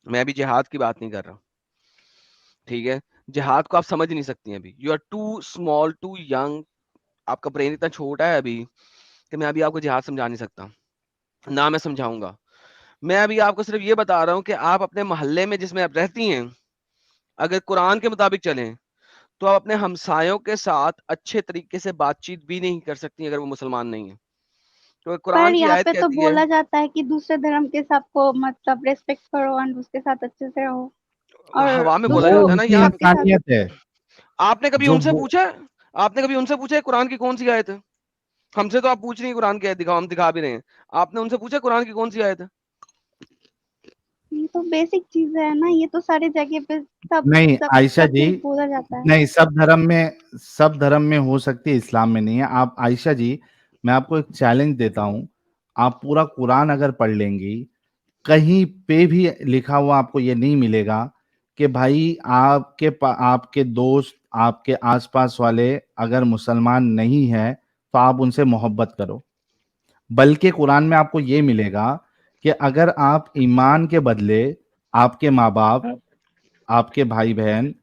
मैं अभी जिहाद की बात नहीं कर रहा, ठीक है? जिहाद को आप समझ नहीं सकती हैं अभी, you are too small, too young, आपका ब्रेन इतना छोटा है अभी कि मैं अभी आपको जिहाद समझा नहीं सकता, ना मैं समझाऊंगा। मैं अभी आपको सिर्फ ये बता रहा हूँ कि आप अपने मोहल्ले में जिसमें आप रहती हैं, अगर कुरान के मुताबिक चलें तो आप अपने हमसायों के साथ अच्छे तरीके से बातचीत भी नहीं कर सकती अगर वो मुसलमान नहीं है। तो पर कुरान की यहाँ आयत पे तो कहती है, बोला जाता है कि दूसरे धर्म के सबको मतलब रेस्पेक्ट करो एंड उसके साथ अच्छे से रहो, और हवा में बोला दूसरों जाता वो है ना उनकी यहाँ पे। सबके साथ। इंसानियत है। आपने कभी जो उनसे पूछा है? आपने कभी उनसे पूछा है कुरान की कौन सी आयत है? हमसे तो आप पूछ रही हैं कुरान की आयत दिखाओ, हम दिखा भी रहे हैं। आपने उनसे पूछा कुरान की कौन सी आयत है? ये तो बेसिक चीज है ना, ये तो सारी जगह पे सब नहीं सब आयशा सब जी, में बोला जाता है। नहीं, सब धर्म में हो सकती है, इस्लाम में नहीं है। आप आयशा जी, मैं आपको एक चैलेंज देता हूं, आप पूरा कुरान अगर पढ़ लेंगी, कहीं पे भी लिखा हुआ आपको ये नहीं मिलेगा कि भाई आपके दोस्त, आपके आसपास वाले अगर मुसलमान नहीं है तो आप उनसे मोहब्बत करो। बल्कि कुरान में आपको ये मिलेगा कि अगर आप ईमान के बदले आपके माँ बाप, आपके भाई बहन,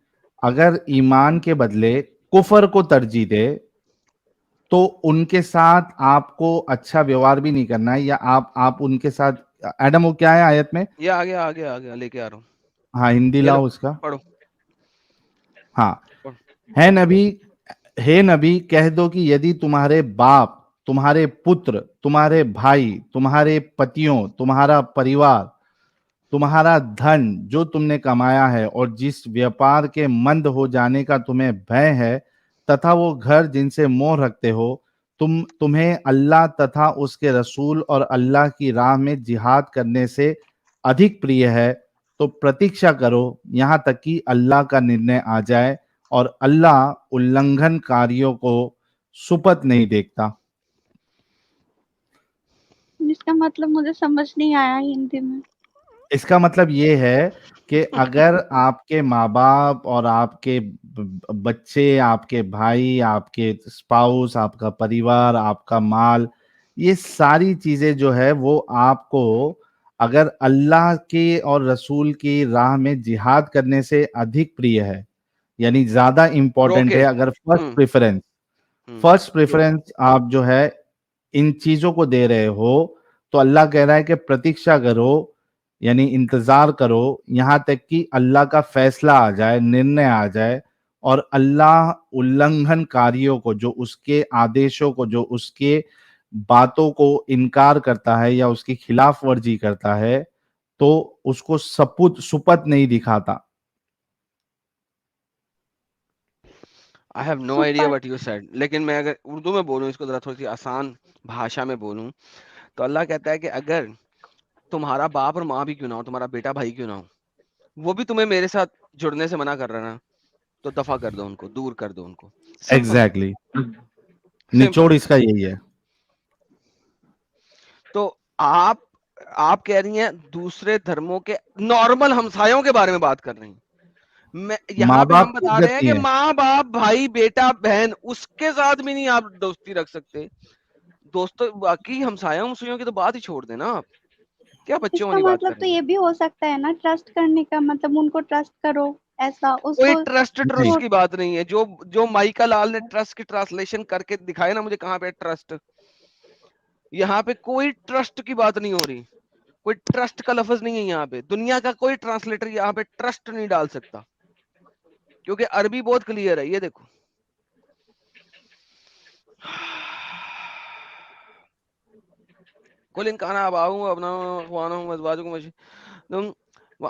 अगर ईमान के बदले कुफर को तरजीह दे, तो उनके साथ आपको अच्छा व्यवहार भी नहीं करना है, या आप उनके साथ, एडम वो क्या है आयत में? ये आ गया लेके आ रहा हूँ। हाँ, हिंदी ये लो, लाओ उसका। पढ़ो हाँ, पढ़ो। है नबी, हे नबी कह दो कि यदि तुम्हारे बाप, तुम्हारे पुत्र, तुम्हारे भाई, तुम्हारे पतियों, तुम्हारा परिवार, तुम्हारा धन जो तुमने कमाया है और जिस व्यापार के मंद हो जाने का तुम्हें भय है, तथा वो घर जिनसे मोह रखते हो, तुम्हें अल्लाह तथा उसके रसूल और अल्लाह की राह में जिहाद करने से अधिक प्रिय है, तो प्रतीक्षा करो यहाँ तक कि अल्लाह का निर्णय आ जाए, और अल्लाह उल्लंघनकारियों को सुपथ नहीं देखता। जिसका मतलब मुझे समझ नहीं आया हिंदी में। इसका मतलब ये है कि अगर आपके माँ बाप और आपके बच्चे, आपके भाई, आपके स्पाउस, आपका परिवार, आपका माल, ये सारी चीजें जो है वो आपको अगर अल्लाह की और रसूल की राह में जिहाद करने से अधिक प्रिय है, यानी ज्यादा इंपॉर्टेंट रोके। है, अगर फर्स्ट जो प्रेफरेंस आप जो है इन चीजों को दे रहे हो, तो अल्लाह कह रहा है कि प्रतीक्षा करो, यानी इंतजार करो यहां तक कि अल्लाह का फैसला आ जाए, निर्णय आ जाए, और अल्लाह उल्लंघनकारियों को, जो उसके आदेशों को, जो उसके बातों को इनकार करता है या उसकी खिलाफ वर्जी करता है, तो उसको सुपथ नहीं दिखाता। I have no idea super. What you said, लेकिन मैं अगर उर्दू में बोलूं, इसको जरा थोड़ी सी आसान भाषा में बोलूं, तो अल्लाह कहता है कि अगर तुम्हारा बाप और माँ भी क्यों ना हो, तुम्हारा बेटा भाई क्यों ना हो, वो भी तुम्हें मेरे साथ जुड़ने से मना कर रहा है ना, तो दफा कर दो उनको, दूर कर दो उनको। सिंपल। Exactly simple. निचोड़ इसका यही है। तो आप आप कह रही हैं दूसरे धर्मों के नॉर्मल हमसायों के बारे में बात कर रही हैं। मैं यहाँ माँ पे हम बाप की बता इज्जत रहे हैं नहीं कि है। माँ बाप भाई बेटा बहन उसके साथ भी नहीं आप दोस्ती रख सकते। दोस्तों बाकी हमसाया हमसुइयों की तो बात ही छोड़ देना आप, क्या बच्चों इसका वाली बात मतलब कर तो रही हैं? ये भी हो सकता है ना, ट्रस्ट करने का मतलब उनको ट्रस्ट करो, ऐसा कोई उसको ट्रस्ट जी, ट्रस्ट की बात नहीं है। जो जो माइका लाल ने ट्रस्ट की ट्रांसलेशन करके दिखाए ना मुझे, कहाँ पे ट्रस्ट, यहाँ पे कोई ट्रस्ट की बात नहीं हो रही। कोई ट्रस्ट का लफ्ज नहीं है यहाँ पे, दुनिया का कोई ट्रांसलेटर यहाँ पे ट्रस्ट नहीं डाल सकता, क्योंकि अरबी बहुत क्लियर है। ये देखो, कुल इनकाना अबाहु अबनाहु अखवानहु वअज़वाजुहुम वो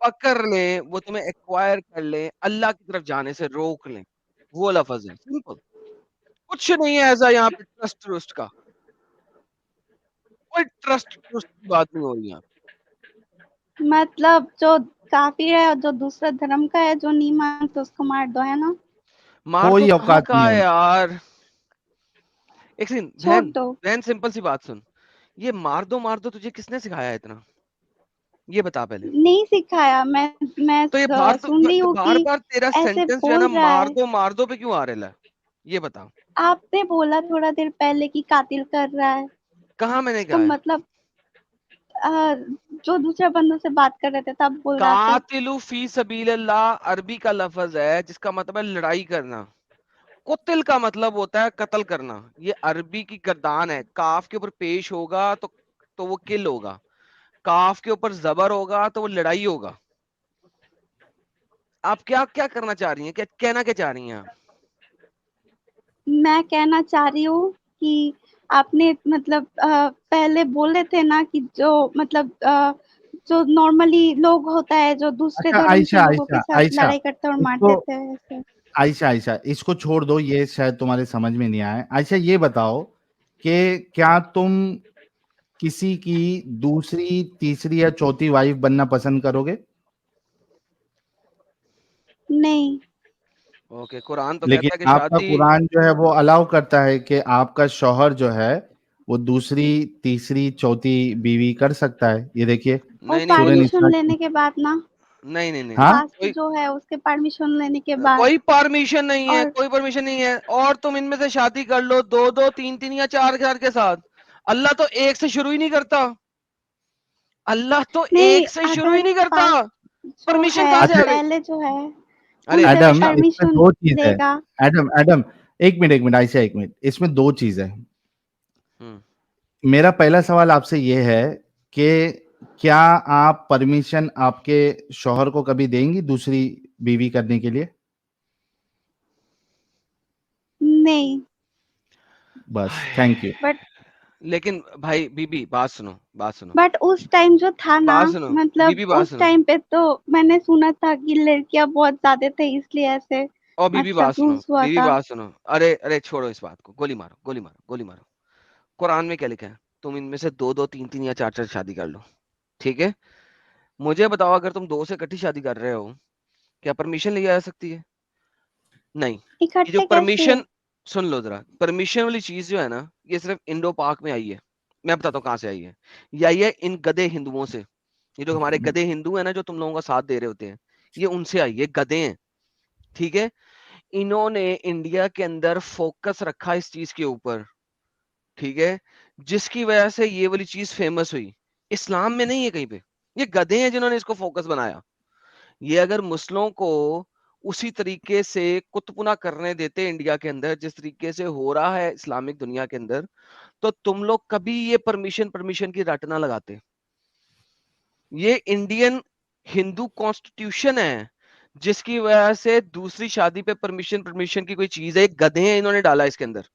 पकड़ लें, वो तुम्हें एक्वायर कर लें, अल्लाह की तरफ जाने से रोक लें, वो लफ्ज है। सिंपल, कुछ नहीं है ऐसा यहाँ पे ट्रस्ट ट्रस्ट का, कोई ट्रस्ट ट्रस्ट की बात नहीं हो रही यहाँ। मतलब जो काफिर है और जो दूसरा धर्म का है जो नहीं मानते उसको मार दो, है ना? मार तो कोई कहाँ औकात का नहीं है है उनकी। यार। एक सेकंड छोड़ बहन, दो। बहन सिंपल सी बात सुन, ये मार दो तुझे किसने सिखाया है इतना, ये बता पहले। नहीं सिखाया, मैं तो ये सुन रही हूँ बार कि बार तेरा ऐसे सेंटेंस जो है ना, बोल रहा है। मार दो पे क्यों आ रहा है? ये बताओ। आपने बोला थोड़ा देर पहले कि कातिल कर रहा है, कहाँ मैंने इसका कहा है? मतलब जो दूसरे बंदों से बात कर रहे थे तब बोल रहा था। कातिलु फी सबीलिल्लाह अरबी का लफ्ज है जिसका मतलब है लड़ाई करना। कुतिल का मतलब होता है कत्ल करना। ये अरबी की गर्दान है। काफ के ऊपर पेश होगा तो वो किल होगा, काफ के ऊपर जबर होगा तो वो लड़ाई होगा। आप क्या क्या करना चाह रही हैं, क्या कहना क्या चाह रही हैं आप? मैं कहना चाह रही हूँ कि आपने मतलब पहले बोले थे ना कि जो मतलब जो नॉर्मली लोग होता है जो दूसरे अच्छा धर्म के आयशा लोगों के आयशा साथ आयशा लड़ाई करते और मार इसको, देते हैं ऐसे। आयशा आयशा इसको छोड़ दो, ये शायद तुम्हारे समझ में नहीं आया। आयशा ये बताओ कि क्या तुम किसी की दूसरी, तीसरी या चौथी वाइफ बनना पसंद करोगे? नहीं। ओके, कुरान तो लेकिन कहता है कि आपका शादी। कुरान जो है वो अलाउ करता है कि आपका शौहर जो है वो दूसरी, तीसरी, चौथी बीवी कर सकता है। ये देखिए और नहीं नहीं वो सूरह तो परमिशन निसा की। लेने के बाद ना, नहीं नहीं नहीं नहीं हाँ, कास्ट कोई जो है उसके परमिशन लेने के बाद। कोई परमिशन नहीं है, और कोई परमिशन नहीं है। और तुम इनमें से शादी कर लो, दो दो तीन तीन या चार चार के साथ। अल्लाह तो एक से शुरू ही नहीं करता। अल्लाह तो नहीं, एक से शुरू अगर ही नहीं करता। पास्ट जो परमिशन कहाँ है से अच्छा आ गई? पहले जो है अरे उनसे एडम, हमेशा। इसमें परमिशन दो चीज है। लेगा। एडम एडम, एक मिनट आयशा, एक मिनट, इसमें दो चीज है। हम्म, मेरा पहला सवाल आपसे ये है कि क्या आप परमिशन आपके शौहर को कभी देंगी दूसरी बीवी करने के लिए? नहीं। बस, थैंक यू। बट लेकिन भाई बीबी बात सुनो, बात सुनो, बट उस टाइम जो था ना, बात सुनो, मतलब बीबी बात उस सुनो, टाइम पे तो मैंने सुना था कि लड़कियां बहुत ज्यादा थे इसलिए ऐसे और बीबी मतलब बात सुनो, रूल्स हुआ बीबी था। बात सुनो। अरे अरे छोड़ो इस बात को, गोली मारो, गोली मारो, गोली मारो। कुरान में क्या लिखा है? तुम इनमें से दो दो तीन तीन या चार चार शादी कर लो। ठीक है, मुझे बताओ, अगर तुम दो से इकट्ठी शादी कर रहे हो, क्या परमिशन ली जा सकती है? नहीं। ये जो इकट्ठे कैसे? परमिशन, सुन लो जरा, परमिशन वाली चीज जो है ना, ये सिर्फ इंडो पाक में आई है। मैं बताता हूँ कहाँ से आई है। ये आई है इन गधे हिंदुओं से। ये जो हमारे गधे हिंदू है ना, जो तुम लोगों का साथ दे रहे होते हैं, ये उनसे आई है, गधे हैं। ठीक है, इन्होंने इंडिया के अंदर फोकस रखा इस चीज के ऊपर। ठीक है, जिसकी वजह से ये वाली चीज फेमस हुई। इस्लाम में नहीं है कहीं पे। ये गधे हैं जिन्होंने इसको फोकस बनाया। ये अगर मुस्लिमों को उसी तरीके से कुतपुना करने देते इंडिया के अंदर जिस तरीके से हो रहा है इस्लामिक दुनिया के अंदर, तो तुम लोग कभी ये परमिशन परमिशन की रट ना लगाते। ये इंडियन हिंदू कॉन्स्टिट्यूशन है जिसकी वजह से दूसरी शादी पे परमिशन परमिशन की कोई चीज है, गधे हैं इन्होंने डाला इसके अंदर।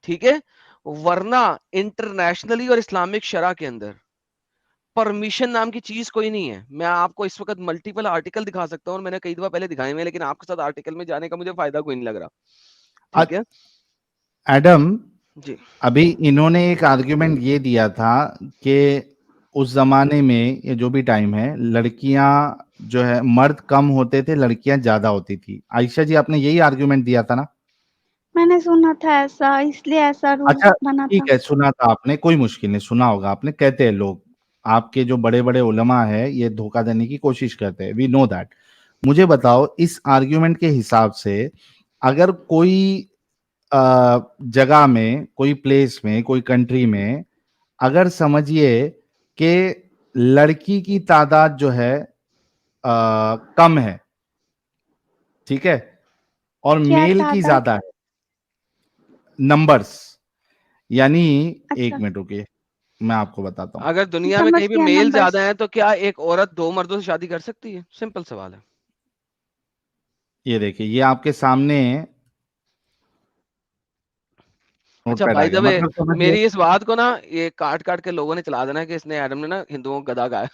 ठीक है, वरना इंटरनेशनली और इस्लामिक शरा के अंदर परमिशन नाम की चीज कोई नहीं है। मैं आपको इस वक्त मल्टीपल आर्टिकल दिखा सकता हूँ, और मैंने कई दफा पहले दिखाए हुए हैं, लेकिन आपके साथ आर्टिकल में जाने का मुझे फायदा कोई नहीं लग रहा। ठीक है एडम, जी। अभी इन्होंने एक आर्ग्यूमेंट ये दिया था कि उस जमाने में, ये जो भी टाइम है, लड़कियां जो है, मर्द कम होते थे, लड़कियां ज्यादा होती थी। आयशा जी, आपने यही आर्ग्यूमेंट दिया था ना? मैंने सुना था ऐसा, इसलिए ऐसा रूल अच्छा, बना था। ठीक है, सुना था आपने, कोई मुश्किल नहीं, सुना होगा आपने। कहते हैं लोग, आपके जो बड़े बड़े उलमा है, ये धोखा देने की कोशिश करते हैं, वी नो दैट। मुझे बताओ, इस आर्ग्यूमेंट के हिसाब से अगर कोई जगह में, कोई प्लेस में, कोई कंट्री में, अगर समझिए कि लड़की की तादाद जो है कम है, ठीक है, और क्या मेल की तादाद? ज्यादा है, नंबर्स, यानी, एक अच्छा, मिनट रुकिए, मैं आपको बताता हूँ। अगर दुनिया में समझ कहीं भी गया मेल नंबर्स। ज्यादा है तो क्या एक औरत दो मर्दों से शादी कर सकती है? सिंपल सवाल है। ये देखिए, ये आपके सामने अच्छा नोटपैड आ भाई गया, द वे, मतलब समझिए। मेरी इस बात को ना ये काट काट के लोगों ने चला देना कि इसने, एडम ने ना हिंदुओं को गधा कहा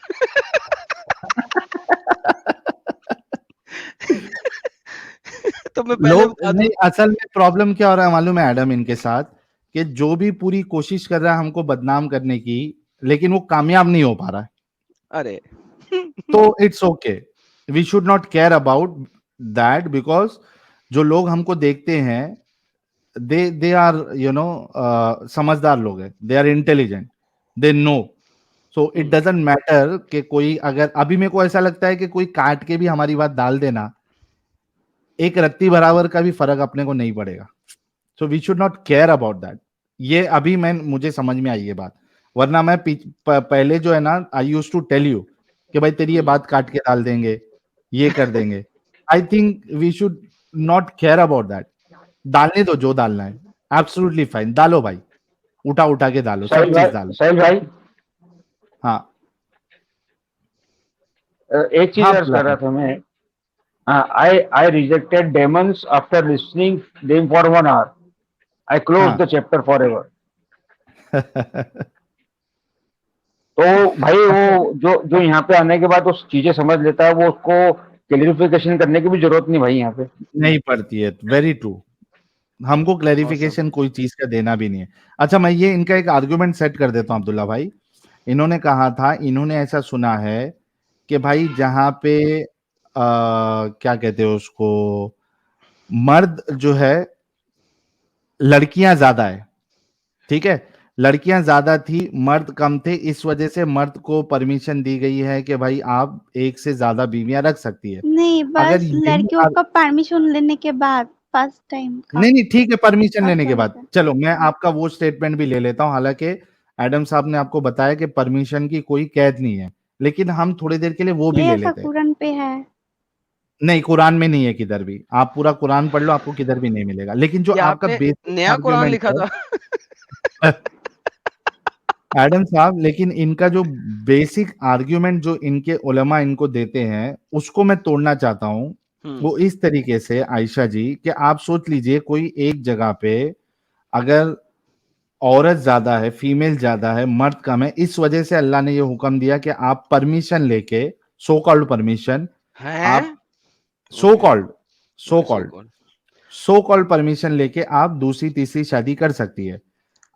तो मैं पहले लोग बता नहीं, दूं। असल में प्रॉब्लम क्या हो रहा है मालूम है एडम, इनके साथ, कि जो भी पूरी कोशिश कर रहा है हमको बदनाम करने की, लेकिन वो कामयाब नहीं हो पा रहा है। अरे तो it's okay, we should not care about that, because जो लोग हमको देखते हैं, दे आर समझदार लोग हैं, they are intelligent, they know. So it doesn't matter कि कोई, अगर अभी मेरे को ऐसा लगता है कि कोई काट के भी हमारी बात डाल देना, एक रत्ती बराबर का भी फर्क अपने को नहीं पड़ेगा। So we should not care about that. ये अभी मुझे समझ में आई ये बात, वरना मैं पहले जो है ना, आई यूज टू टेल यू कि भाई तेरी ये बात काट के डाल देंगे, ये कर देंगे। I think we should not care about that. डालने दो जो डालना है, एब्सोल्युटली फाइन, डालो भाई, उठा उठा के डालो, सब चीज डालो। साहिल भाई, हाँ एक चीज हाँ अर्ज बोला कर रहा भाई। था मैं। I rejected demons after listening them for 1 hour. I closed the हाँ chapter forever. तो भाई वो जो जो यहाँ पे आने के बाद उस चीजें समझ लेता है, वो उसको क्लेरिफिकेशन करने की भी जरूरत नहीं भाई यहाँ पे। नहीं पड़ती है, वेरी ट्रू। हमको awesome. क्लैरिफिकेशन कोई चीज का देना भी नहीं है। अच्छा, मैं ये इनका एक आर्गुमेंट सेट कर देता हूँ अब्दुल्ला भाई। इन्होंने कहा था, इन्होंने ऐसा सुना है कि भाई जहां पे क्या कहते हैं उसको, मर्द जो है, लड़कियां ज्यादा है, ठीक है, लड़कियां ज्यादा थी, मर्द कम थे, इस वजह से मर्द को परमिशन दी गई है कि भाई आप एक से ज्यादा बीवियां रख सकती है। नहीं, अगर बस यही लड़कियों का परमिशन लेने के बाद फर्स्ट टाइम का। नहीं नहीं ठीक है, परमिशन लेने के अच्छा, बाद अच्छा। चलो मैं आपका वो स्टेटमेंट भी ले लेता हूं। हालांकि एडम साहब ने आपको बताया कि परमिशन की कोई कैद नहीं है, लेकिन हम थोड़ी देर के लिए वो भी ये ले ऐसा लेते हैं। कुरान पे है। नहीं, कुरान में नहीं है किधर भी, आप पूरा कुरान पढ़ लो, आपको किधर भी नहीं मिलेगा। लेकिन जो ये आपका आपने बेसिक नया कुरान आर्ग्यूमेंट लिखा था। है एडम साहब, लेकिन इनका जो बेसिक आर्ग्यूमेंट जो इनके उलमा इनको देते हैं, उसको मैं तोड़ना चाहता हूं। वो इस तरीके से आयशा जी, कि आप सोच लीजिए कोई एक जगह पे अगर औरत ज्यादा है, फीमेल ज्यादा है, मर्द कम है, इस वजह से अल्लाह ने ये हुक्म दिया कि आप परमिशन लेके, सो कॉल्ड परमिशन, हैं? आप so okay, called so okay, so called called. So called permission लेके आप दूसरी तीसरी शादी कर सकती है।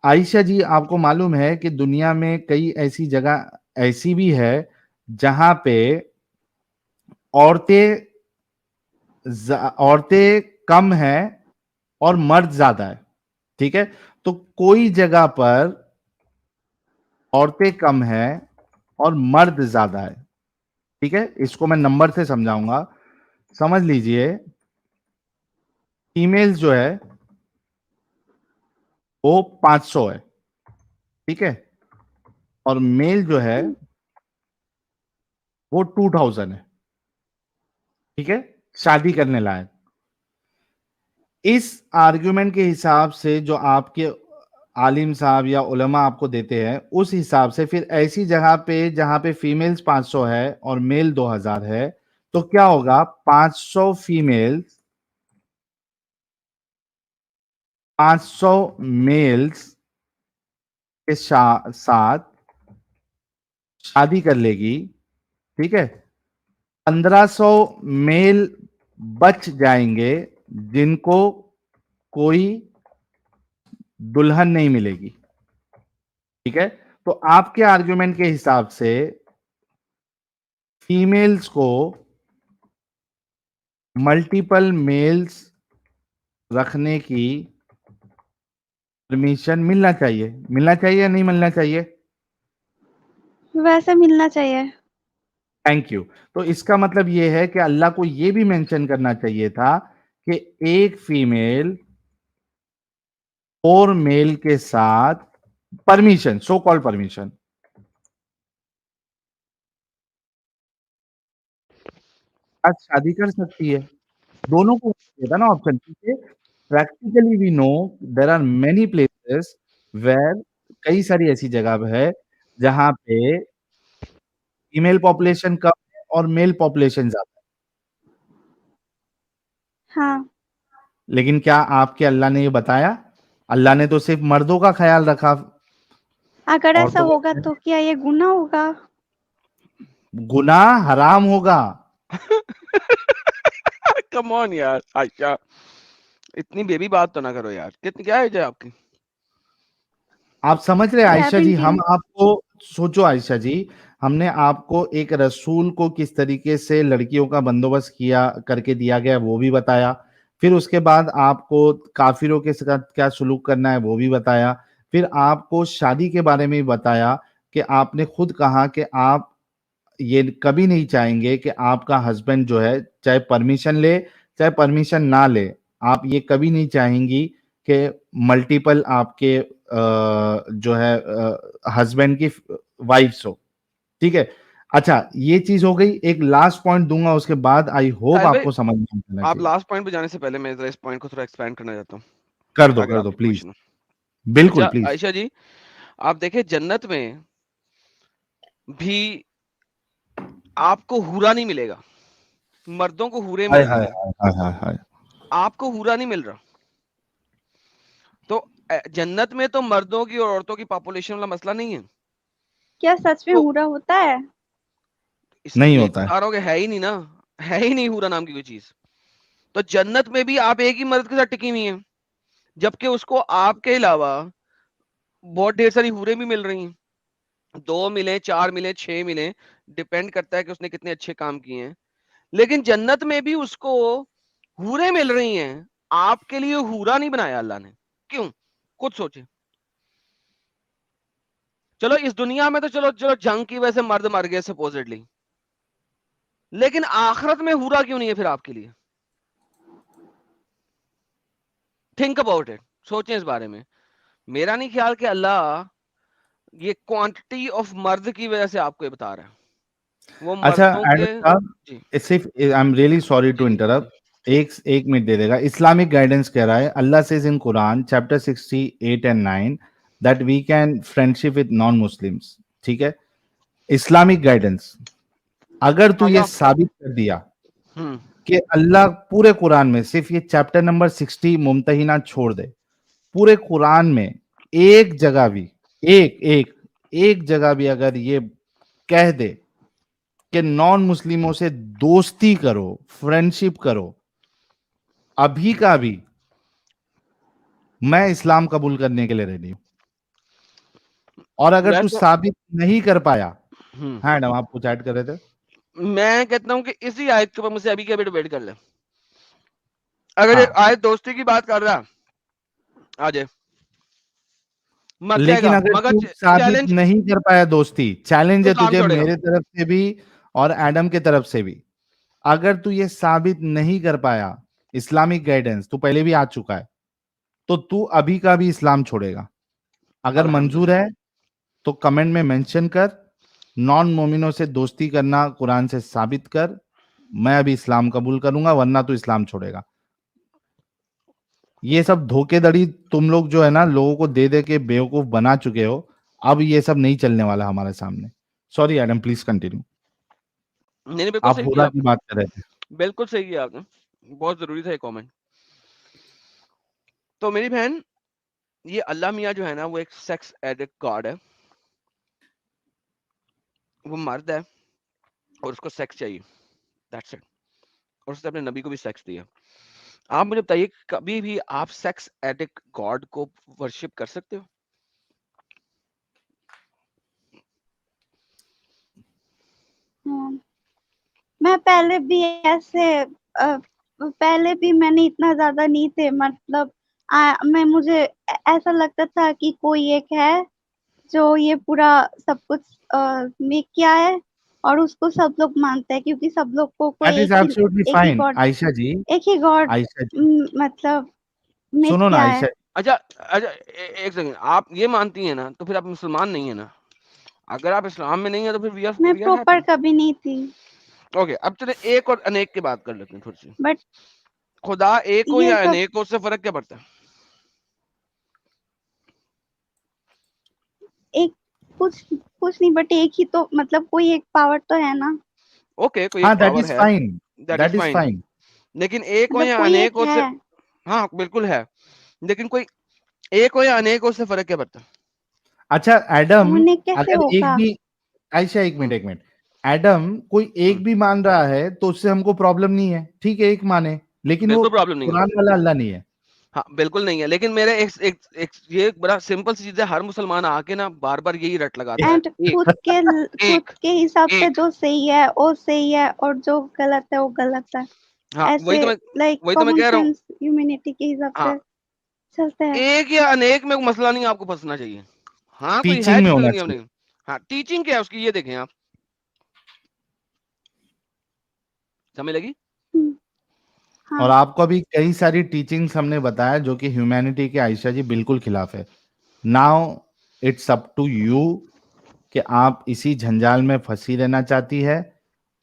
आयशा जी, आपको मालूम है कि दुनिया में कई ऐसी जगह ऐसी भी है जहां पे औरतें औरतें कम है और मर्द ज्यादा है, ठीक है। तो कोई जगह पर औरतें कम है और मर्द ज्यादा है, ठीक है। इसको मैं नंबर से समझाऊंगा, समझ लीजिए। फीमेल्स जो है वो 500 है, ठीक है, और मेल जो है वो 2000 है, ठीक है, शादी करने लायक। इस आर्ग्यूमेंट के हिसाब से जो आपके आलिम साहब या उलमा आपको देते हैं, उस हिसाब से फिर ऐसी जगह पे जहां पे फीमेल्स 500 है और मेल 2000 है, तो क्या होगा, 500 फीमेल्स 500 मेल्स के साथ शादी कर लेगी, ठीक है। 1500 मेल बच जाएंगे जिनको कोई दुल्हन नहीं मिलेगी, ठीक है। तो आपके आर्गुमेंट के हिसाब से फीमेल्स को मल्टीपल मेल्स रखने की परमिशन मिलना चाहिए या नहीं मिलना चाहिए? वैसे मिलना चाहिए। Thank you. तो इसका मतलब यह है कि अल्लाह को यह भी मेंशन करना चाहिए था कि एक फीमेल और मेल के साथ परमिशन, सो कॉल्ड परमिशन, आज शादी कर सकती है। दोनों को देता ना ऑप्शन, क्योंकि practically we know there are many places where, कई सारी ऐसी जगह है जहां पे फीमेल पॉपुलेशन कम है और मेल पॉपुलेशन ज्यादा है। हाँ, लेकिन क्या आपके अल्लाह ने ये बताया? अल्लाह ने तो सिर्फ मर्दों का ख्याल रखा, अगर ऐसा औरतों होगा का तो क्या ये गुनाह होगा? गुनाह हराम होगा। कम ऑन यार आयशा, इतनी बेबी बात तो ना करो यार। कितनी क्या एज है आपकी? आप समझ रहे आयशा जी, 17। हम आपको, सोचो आयशा जी, हमने आपको एक रसूल को किस तरीके से लड़कियों का बंदोबस्त किया करके दिया गया वो भी बताया, फिर उसके बाद आपको काफिरों के साथ क्या सुलूक करना है वो भी बताया, फिर आपको शादी के बारे में भी बताया कि आपने खुद कहा कि आप ये कभी नहीं चाहेंगे कि आपका हस्बैंड जो है चाहे परमिशन ले, चाहे परमिशन ना ले, आप ये कभी नहीं चाहेंगी कि मल्टीपल आपके जो है हस्बैंड की वाइफ्स हो, ठीक है। अच्छा, ये चीज हो गई। एक लास्ट पॉइंट दूंगा, उसके बाद आई होप साहिल भाई, आपको समझ में आना आप चाहिए। लास्ट पॉइंट पे जाने से पहले मैं जरा इस पॉइंट को थोड़ा एक्सपेंड करना चाहता हूँ, कर अगर दो आपकी प्लीज, परमिशन हो। बिल्कुल अच्छा प्लीज। आयशा जी, आप देखें जन्नत में भी आपको हूरा नहीं मिलेगा, मर्दों को हूरे हाय मिल रही हाय हैं, हाय हाय हाय। आपको हूरा नहीं मिल रहा। तो जन्नत में तो मर्दों की और औरतों की पॉपुलेशन वाला मसला नहीं है। क्या सच में तो हूरा होता है? नहीं इसलिए होता है। बता रहा हूँ कि है ही नहीं ना, है ही नहीं हूरा नाम की कोई चीज। तो जन्नत में भी आप एक ही मर्द के साथ टिकी हुई हैं, जबकि उसको आपके अलावा बहुत ढेर सारी हूरें भी मिल रही हैं। 2 मिले, 4 मिले, 6 मिले, डिपेंड करता है कि उसने कितने अच्छे काम किए हैं। लेकिन जन्नत में भी उसको हूरें मिल रही हैं, आपके लिए हूरा नहीं बनाया अल्लाह ने। क्यों? खुद सोचे। चलो इस दुनिया में तो चलो चलो जंग की वजह से मर्द मर गए सपोजिटली, लेकिन आखिरत में हूरा क्यों नहीं है फिर आपके लिए? थिंक अबाउट इट, सोचें इस बारे में। मेरा नहीं ख्याल कि अल्लाह ये क्वांटिटी ऑफ मर्द की वजह से आपको ये बता रहा है, वो अच्छा मर्दों एडम के। साहब, जी सिर्फ I am really sorry to जी जी इंटरप्ट, एक मिनट दे देगा। इस्लामिक गाइडेंस कह रहा है, Allah says in Quran chapter 68 and 9 that we can friendship with non Muslims, ठीक है। इस्लामिक गाइडेंस, अगर तू ये आजा। साबित कर दिया हम्म कि अल्लाह पूरे कुरान में, सिर्फ ये चैप्टर नंबर 60 मुमतहिना छोड़ दे, पूरे कुरान में एक जगह भी, एक जगह भी अगर ये कह दे कि नॉन मुस्लिमों से दोस्ती करो, फ्रेंडशिप करो, अभी का भी मैं इस्लाम कबूल करने के लिए रेडी हूं। और अगर मैं तू तो साबित नहीं कर पाया, हम्म हाँ मैडम आप कुछ ऐड कर रहे थे। मैं कहता हूं कि इसी आयत के ऊपर मुझसे अभी के अभी डिबेट कर ले। अगर ये हाँ, आयत दोस्ती की बात कर रहा है, आ जाए, मर लेकिन जाएगा अगर मगर तू साबित चैलेंज नहीं कर पाया दोस्ती, चैलेंज तो है इस्लाम तुझे छोड़ेगा। मेरे तरफ से भी और एडम के तरफ से भी। अगर तू ये साबित नहीं कर पाया, इस्लामिक गाइडेंस तू पहले भी आ चुका है, तो तू अभी का भी इस्लाम छोड़ेगा। अगर मंजूर अल्हम्दुलिल्लाह। है तो कमेंट में मेंशन कर, नॉन मोमिनों से दोस्ती करना कुरान से साबित कर, मैं अभी इस्लाम कबूल करूंगा, वरना तू इस्लाम छोड़ेगा। ये सब धोखेधड़ी तुम लोग जो है ना, लोगों को दे दे के बेवकूफ बना चुके हो। अब ये सब नहीं चलने वाला हमारे सामने। Sorry Adam, please continue. नहीं नहीं, बिल्कुल आप सही किया हुरा की आपने, बात कर रहे थे। बिल्कुल सही किया आपने, बहुत जरूरी था ये कमेंट। तो मेरी बहन, ये अल्लाह मियाँ जो है ना, वो एक सेक्स एडिक्ट गॉड है। वो मर्द है और उसको सेक्स चाहिए, दैट्स इट। और उसने अपने नबी को भी सेक्स दिया। आप मुझे बताइए, कभी भी आप सेक्स एडिक्ट गॉड को वर्शिप कर सकते हो? हाँ, मैं पहले भी ऐसे पहले भी मैंने इतना ज्यादा नहीं थे, मतलब मैं मुझे ऐसा लगता था कि कोई एक है जो ये पूरा सब कुछ मेक किया है, और उसको सब लोग मानते हैं क्योंकि सब लोग को कोई दैट इज एब्सोल्युटली एक ही फाइन गॉड, आयशा जी। एक ही गॉड आयशा जी मतलब मेक सुनो ना किया आयशा है। जी। अच्छा अच्छा, एक सेकंड, आप ये मानती हैं ना, तो फिर आप मुसलमान नहीं है ना? अगर आप इस्लाम में नहीं है तो फिर मैं वी आर प्रॉपर हैप्पी। कभी नहीं थी, ओके, अब चले एक और अनेक की बात कर लेते हैं थोड़ी सी। बट खुदा एक हो ये या सब अनेक हो, उससे फर्क क्या पड़ता है? एक कुछ कुछ नहीं, बट एक ही तो, मतलब कोई एक पावर तो है ना, ओके, कोई एक हाँ दैट पावर इज है, fine, that is that is fine. Fine. लेकिन एक हो मतलब या कोई अनेक एक हो है। से, हाँ बिल्कुल है, लेकिन कोई एक हो या अनेक हो, उससे फर्क क्या पड़ता है? अच्छा एडम, होने कैसे अगर एक होगा? भी, आयशा एक मिनट हम्म एक मिनट, एडम कोई हम्म, एक भी मान रहा है तो उससे हमको प्रॉब्लम नहीं है, ठीक है एक माने, लेकिन वो बिल्कुल प्रॉब्लम नहीं है। कुरान वाला अल्लाह नहीं है। हाँ बिल्कुल नहीं है, लेकिन मेरे एक ये बड़ा सिंपल सी चीज है, हर मुसलमान आके ना बार बार यही रट लगाता है, एंड एक खुद एक के हिसाब से एक। जो सही है वो सही है, और जो गलत है वो गलत है। हाँ ऐसे लाइक वही तो मैं कॉमन कह रहा हूँ। सेंस ह्यूमैनिटी के हिसाब हाँ, से चलते हैं। एक या अनेक में कोई मसला नहीं आपको फंसना चाहिए। हाँ कोई है टीचिंग में जिसको होना दुनिया में चाहिए। नहीं। हाँ, टीचिंग क्या है उसकी, ये देखें आप, समझ लगी? हाँ। और आपको अभी कई सारी टीचिंग्स हमने बताया जो कि ह्यूमैनिटी के आयशा जी बिल्कुल खिलाफ है। Now it's up to you कि आप इसी झंझाल में फंसी रहना चाहती है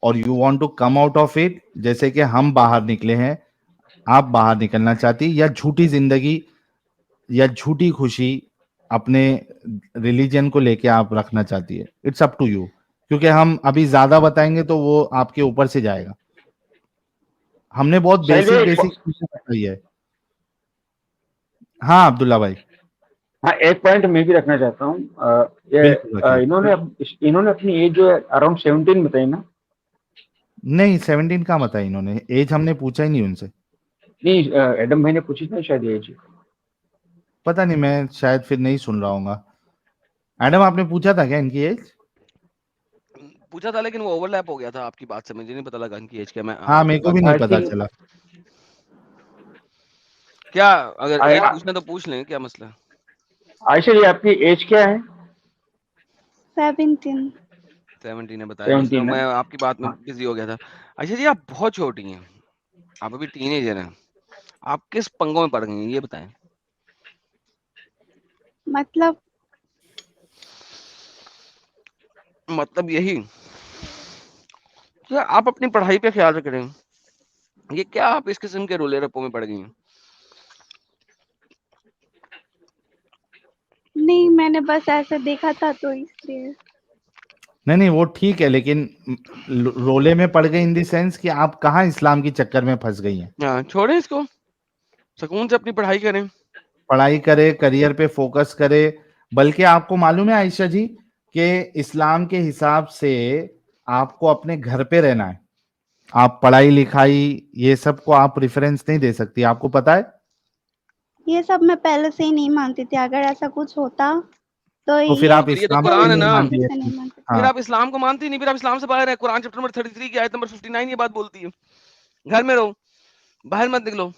और you want to come out of it, जैसे कि हम बाहर निकले हैं, आप बाहर निकलना चाहती, या झूठी जिंदगी या झूठी खुशी अपने रिलीजन को लेके आप रखना चाहती है। इट्स अप टू यू, क्योंकि हम अभी ज्यादा बताएंगे तो वो आपके ऊपर से जाएगा। हमने बहुत साहिल बेसिक भाई बेसिक चीजें बताई है। हाँ अब्दुल्ला भाई, हाँ, एक पॉइंट मैं भी रखना चाहता हूँ। बिल्कुल रखिए। इन्होंने अपनी एज जो है अराउंड 17 बताई ना? नहीं 17 का बताया इन्होंने, एज हमने पूछा ही नहीं उनसे। नहीं, एडम भाई ने पूछी थी ना शायद एज। पता नहीं, मैं शायद फिर नहीं सुन रहा हूँ। एडम आपने पूछा था क्या इनकी एज? पूछा था लेकिन वो ओवरलैप हो गया था आपकी बात से, मुझे नहीं पता लगा इनकी एज क्या। मैं हाँ आपकी मेरे को बात भी नहीं आई पता थिंक चला। क्या, अगर आई एज पूछना तो पूछ लें, क्या मसला है? आयशा जी, आपकी एज क्या है? 17। 17 ने बताया उसने, 17 है। मैं आपकी बात में हाँ, बिजी हो गया था। अच्छा जी, आप बहुत छोटी हैं, आप अभी टीनेजर हैं, आप किस पंगों में पड़ गई हैं ये बताएं। मतलब मतलब यही कि आप अपनी पढ़ाई पे ख्याल करें, ये क्या आप इस किस्म के रोले रप्पों में पड़ गई हैं? नहीं, मैंने बस ऐसे देखा था तो इसलिए। नहीं वो ठीक है, लेकिन रोले में पड़ गई इन द सेंस कि आप कहाँ इस्लाम की चक्कर में फंस गई हैं। हाँ, छोड़ें इसको, सुकून से अपनी पढ़ाई करें। पढ़ाई करे, करियर पे फोकस करे। बल्कि आपको मालूम है आयशा जी कि इस्लाम के हिसाब से आपको अपने घर पे रहना है। आप पढ़ाई लिखाई ये सब को आप प्रेफरेंस नहीं दे सकती, आपको पता है? ये सब मैं पहले से ही नहीं मानती थी, अगर ऐसा कुछ होता तो तो फिर ये आप फिर ये तो इस्लाम को कुरान भी है नहीं ना, मानती है। से नहीं मानती थी। फिर हाँ, आप इस्लाम को मानते ही नहीं, फिर आप इस्लाम से बाहर है। कुरान चैप्टर नंबर 33 की आयत नंबर 59 ये बात बोलती है, घर में रहो, बाहर मत निकलो।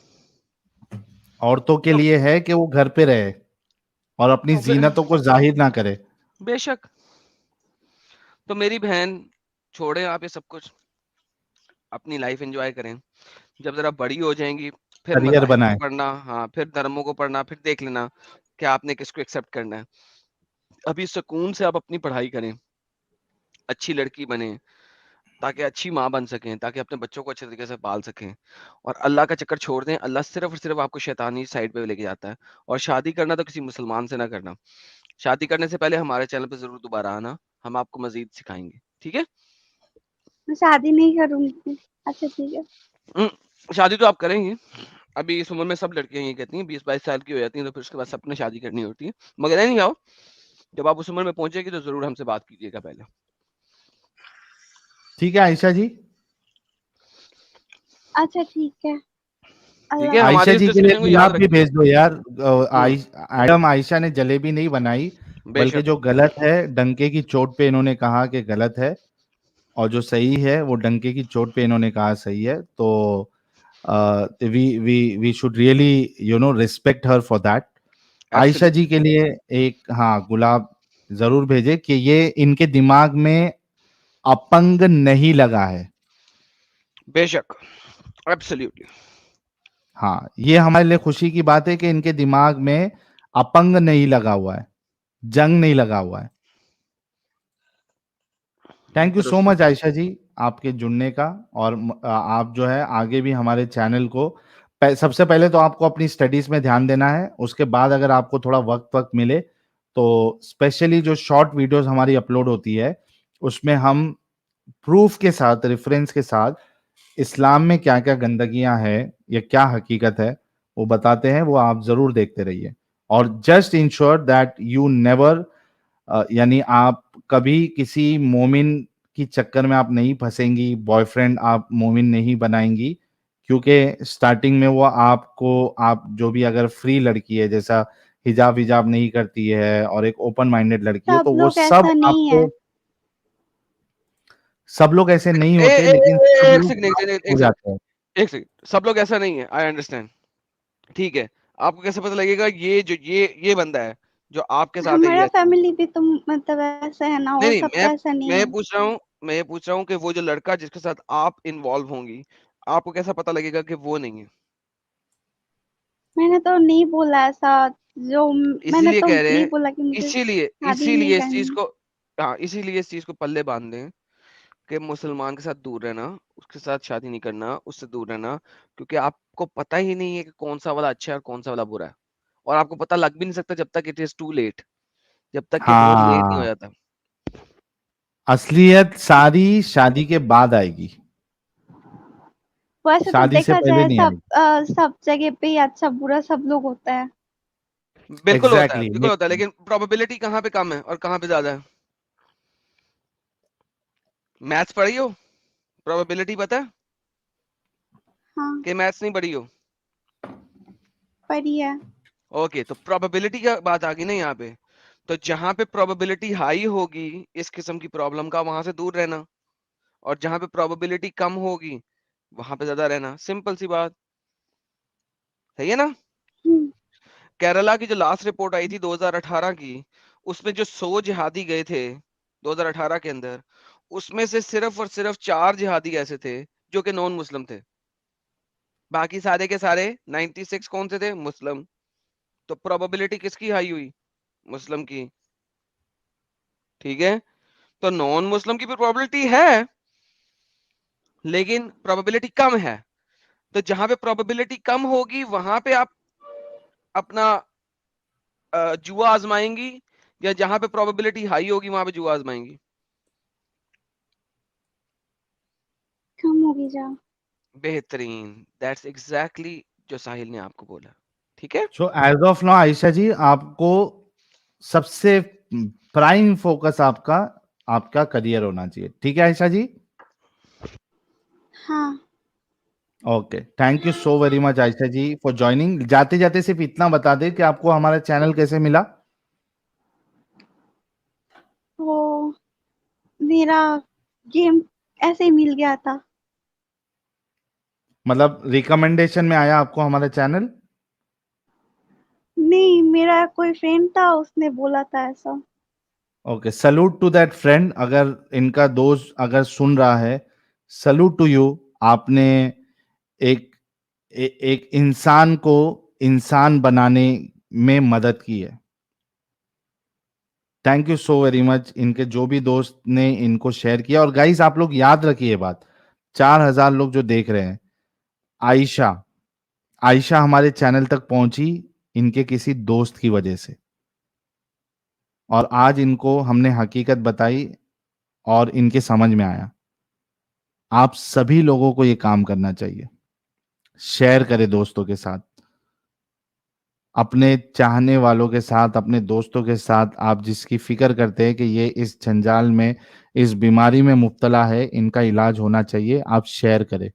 औरतों के तो लिए है कि वो घर पे रहे और अपनी तो फिर जीनतों को जाहिर ना करे। बेशक, तो मेरी बहन, छोड़ें आप ये सब कुछ, अपनी लाइफ एंजॉय करें। जब जरा बड़ी हो जाएंगी फिर करियर मज़ाहिब को बनाए। पढ़ना, हाँ फिर धर्मों को पढ़ना, फिर देख लेना कि आपने किसको एक्सेप्ट करना है। अभी सुकून से आप अपनी पढ़ाई करें, अच्छी लड़की बने, ताकि अच्छी माँ बन सकें, ताकि अपने बच्चों को अच्छे तरीके से पाल सकें। और अल्लाह का चक्कर छोड़ दें, अल्लाह सिर्फ और सिर्फ आपको शैतानी साइड पे लेके जाता है। और शादी करना तो किसी मुसलमान से ना करना। शादी करने से पहले हमारे चैनल पे जरूर दोबारा आना, हम आपको मजीद सिखाएंगे, ठीक है? मैं शादी नहीं करूंगी। अच्छा ठीक है। शादी तो आप करेंगे, अभी इस उम्र में सब लड़कियां ये कहती हैं, 20-22 साल की हो जाती हैं तो फिर उसके बाद सबने शादी करनी होती है। मगर नहीं आओ, जब आप उस उम्र में पहुंचेगी तो जरूर हमसे बात कीजिएगा पहले। ठीक है आयशा जी। अच्छा ठीक है। ठीक अल्लाह है, हमारी आयशा इस जी के लिए डिस्कशन को याद गुलाब भी रखिएगा। भेज दो यार। हम्म, एडम आयशा ने जलेबी नहीं बनाई, बल्कि बेशक। जो गलत है डंके की चोट पे इन्होंने कहा कि गलत है, और जो सही है वो डंके की चोट पे इन्होंने कहा सही है। तो we should really respect her for that. Ayesha ji absolutely. के लिए एक हाँ गुलाब जरूर भेजे कि ये इनके दिमाग में अपंग नहीं लगा है। बेशक, एब्सोल्युटली। हाँ, ये हमारे लिए खुशी की बात है कि इनके दिमाग में अपंग नहीं लगा हुआ है, जंग नहीं लगा हुआ है। थैंक यू सो दुरुस्त। मच आयशा जी आपके जुड़ने का। और आप जो है आगे भी हमारे चैनल को सबसे पहले तो आपको अपनी स्टडीज में ध्यान देना है, उसके बाद अगर आपको थोड़ा वक्त वक्त मिले तो स्पेशली जो शॉर्ट वीडियोस हमारी अपलोड होती है उसमें हम प्रूफ के साथ, रेफरेंस के साथ इस्लाम में क्या क्या गंदगियां हैं या क्या हकीकत है वो बताते हैं, वो आप जरूर देखते रहिए। और just ensure that you never यानी आप कभी किसी मोमिन की चक्कर में आप नहीं फंसेंगी, बॉयफ्रेंड आप मोमिन नहीं बनाएंगी, क्योंकि स्टार्टिंग में वो आपको, आप जो भी अगर फ्री लड़की है, जैसा हिजाब हिजाब नहीं करती है और एक ओपन माइंडेड लड़की है, सब तो वो लोग सब ऐसा नहीं है। आपको, सब लोग ऐसे नहीं ए, होते ए, लेकिन सब एक लोग सेकंड, हो एक सेकंड, जाते हैं। एक सेकंड। सब लोग ऐसा नहीं है, आई अंडरस्टैंड। ठीक है, आपको कैसे पता लगेगा ये जो ये बंदा है जो आपके साथ है ये हमारा ऐसा नहीं है? फैमिली भी तो मतलब ऐसा है ना, नहीं वो नहीं, सब तो ऐसा नहीं मैं है। पूछ रहा हूँ, मैं ये पूछ रहा हूँ कि वो जो लड़का जिसके साथ आप इन्वॉल्व होंगी, आपको कैसा पता लगेगा कि वो नहीं है? मैंने तो नहीं बोला ऐसा, जो मैंने इसीलिए तो कह रहे नहीं हैं, बोला कि मुझे इसीलिए शादी नहीं इसीलिए इस चीज करनी। को, हाँ इसीलिए इस चीज को पल्ले बांध दें कि मुसलमान के साथ दूर रहना, उसके साथ शादी नहीं करना, उससे दूर रहना, क्योंकि आपको पता ही नहीं है कि कौन सा वाला अच्छा है और कौन सा वाला बुरा है, और आपको पता लग भी नहीं सकता जब तक इट इज टू लेट, जब तक कि बहुत लेट नहीं हो हाँ, जाता। असलियत सारी शादी के बाद आएगी, वैसे तो शादी से देखा पहले जाए नहीं सब आएगी। सब जगह पे ही अच्छा बुरा सब लोग होता है। एग्जैक्टली बिल्कुल होता है, लेकिन प्रोबेबिलिटी कहाँ पे कम है और कहाँ पे ज्यादा है? मैथ्स पढ़ी हो? प्रोबेबिलिटी पता है हाँ, कि मैथ्स नहीं पढ़ी हो? पढ़ी है। ओके, तो प्रोबेबिलिटी का बात आ गई ना यहाँ पे। तो जहां पे प्रोबेबिलिटी हाई होगी इस किस्म की प्रॉब्लम का, वहां से दूर रहना, और जहां पे प्रोबेबिलिटी कम होगी वहां पे ज्यादा रहना। सिंपल सी बात, सही है ना? हम्म, केरला की जो लास्ट रिपोर्ट आई थी 2018 की, उसमें जो 100 जिहादी गए थे 2018 के अंदर, उसमें से सिर्फ और सिर्फ 4 जिहादी ऐसे थे जो कि नॉन मुस्लिम थे। बाकी सारे के सारे 96 कौन से थे? मुस्लिम। तो प्रोबेबिलिटी किसकी हाई हुई? मुस्लिम की। ठीक है, तो नॉन मुस्लिम की भी प्रोबेबिलिटी है, लेकिन प्रोबेबिलिटी कम है। तो जहां पे प्रोबेबिलिटी कम होगी वहां पे आप अपना जुआ आजमाएंगी, या जहां पे प्रोबेबिलिटी हाई होगी वहां पे जुआ आजमाएंगी? कम होगी जा। बेहतरीन, दैट्स एग्जैक्टली जो साहिल ने आपको बोला। ठीक है, so as of now Ayesha ji, आपको सबसे प्राइम फोकस आपका आपका करियर होना चाहिए, ठीक है आयशा जी? हाँ, okay, thank you so very much Ayesha ji for joining. जाते जाते सिर्फ इतना बता दे कि आपको हमारा चैनल कैसे मिला। वो मेरा गेम ऐसे ही मिल गया था। मतलब रिकमेंडेशन में आया आपको हमारा चैनल? नहीं, मेरा कोई फ्रेंड था, उसने बोला था ऐसा। Okay, salute to that friend. अगर इनका दोस्त अगर सुन रहा है, सल्यूट टू यू। आपने एक एक इंसान को इंसान बनाने में मदद की है। Thank you so very much. इनके जो भी दोस्त ने इनको शेयर किया, और गाइस आप लोग याद रखिए बात, 4000 लोग जो देख रहे हैं, आयशा आयशा हमारे चैनल तक पहुंची इनके किसी दोस्त की वजह से, और आज इनको हमने हकीकत बताई और इनके समझ में आया। आप सभी लोगों को ये काम करना चाहिए, शेयर करें दोस्तों के साथ, अपने चाहने वालों के साथ, अपने दोस्तों के साथ। आप जिसकी फिक्र करते हैं कि ये इस जंजाल में, इस बीमारी में मुब्तला है, इनका इलाज होना चाहिए, आप शेयर करें।